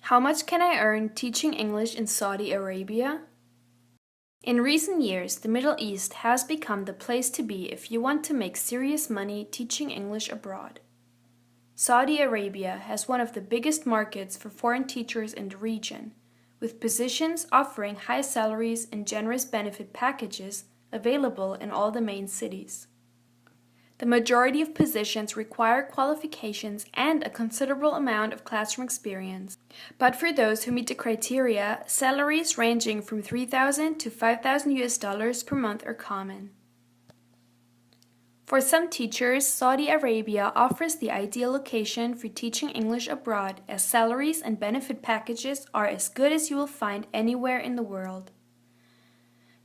How much can I earn teaching English in Saudi Arabia? In recent years, the Middle East has become the place to be if you want to make serious money teaching English abroad. Saudi Arabia has one of the biggest markets for foreign teachers in the region, with positions offering high salaries and generous benefit packages available in all the main cities. The majority of positions require qualifications and a considerable amount of classroom experience. But for those who meet the criteria, salaries ranging from $3,000 to $5,000 per month are common. For some teachers, Saudi Arabia offers the ideal location for teaching English abroad, as salaries and benefit packages are as good as you will find anywhere in the world.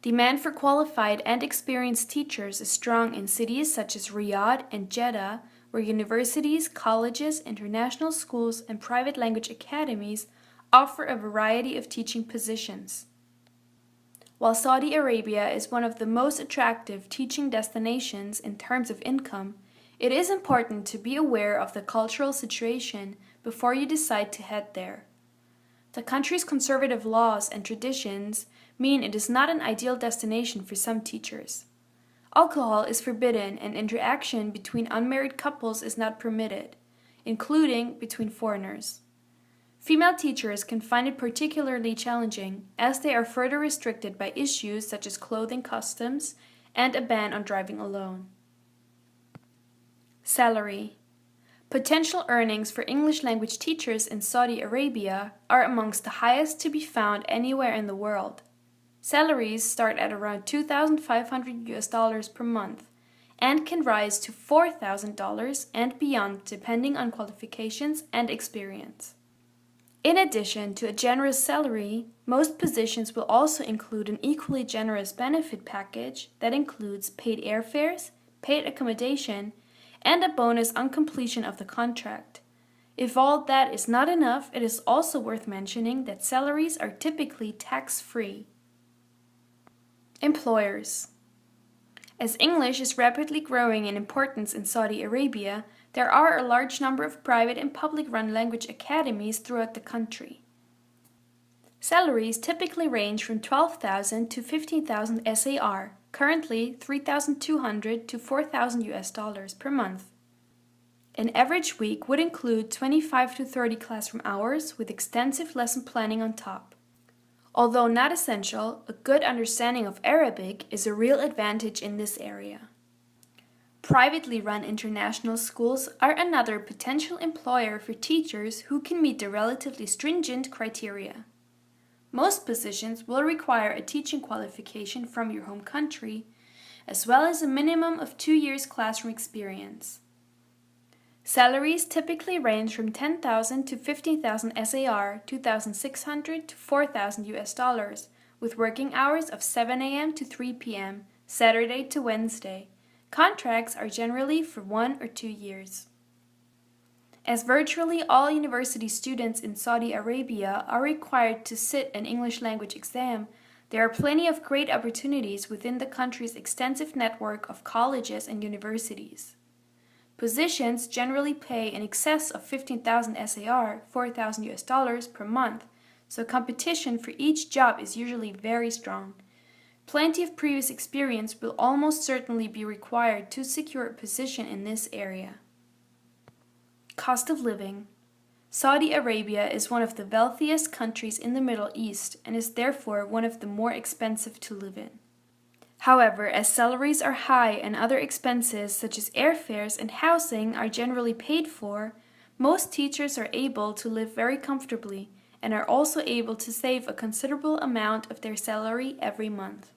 Demand for qualified and experienced teachers is strong in cities such as Riyadh and Jeddah, where universities, colleges, international schools, and private language academies offer a variety of teaching positions. While Saudi Arabia is one of the most attractive teaching destinations in terms of income, it is important to be aware of the cultural situation before you decide to head there. The country's conservative laws and traditions mean it is not an ideal destination for some teachers. Alcohol is forbidden and interaction between unmarried couples is not permitted, including between foreigners. Female teachers can find it particularly challenging, as they are further restricted by issues such as clothing customs and a ban on driving alone. Salary. Potential earnings for English language teachers in Saudi Arabia are amongst the highest to be found anywhere in the world. Salaries start at around $2,500 per month and can rise to $4,000 and beyond depending on qualifications and experience. In addition to a generous salary, most positions will also include an equally generous benefit package that includes paid airfares, paid accommodation, and a bonus on completion of the contract. If all that is not enough, it is also worth mentioning that salaries are typically tax-free. Employers. As English is rapidly growing in importance in Saudi Arabia, there are a large number of private and public-run language academies throughout the country. Salaries typically range from $12,000 to $15,000 SAR, currently $3,200 to $4,000 per month. An average week would include 25 to 30 classroom hours with extensive lesson planning on top. Although not essential, a good understanding of Arabic is a real advantage in this area. Privately run international schools are another potential employer for teachers who can meet the relatively stringent criteria. Most positions will require a teaching qualification from your home country, as well as a minimum of 2 years classroom experience. Salaries typically range from $10,000 to $15,000 SAR, $2,600 to $4,000, with working hours of 7 a.m. to 3 p.m., Saturday to Wednesday. Contracts are generally for 1 or 2 years. As virtually all university students in Saudi Arabia are required to sit an English language exam, there are plenty of great opportunities within the country's extensive network of colleges and universities. Positions generally pay in excess of 15,000 SAR, $4,000 per month, so competition for each job is usually very strong. Plenty of previous experience will almost certainly be required to secure a position in this area. Cost of living. Saudi Arabia is one of the wealthiest countries in the Middle East and is therefore one of the more expensive to live in. However, as salaries are high and other expenses such as airfares and housing are generally paid for, most teachers are able to live very comfortably and are also able to save a considerable amount of their salary every month.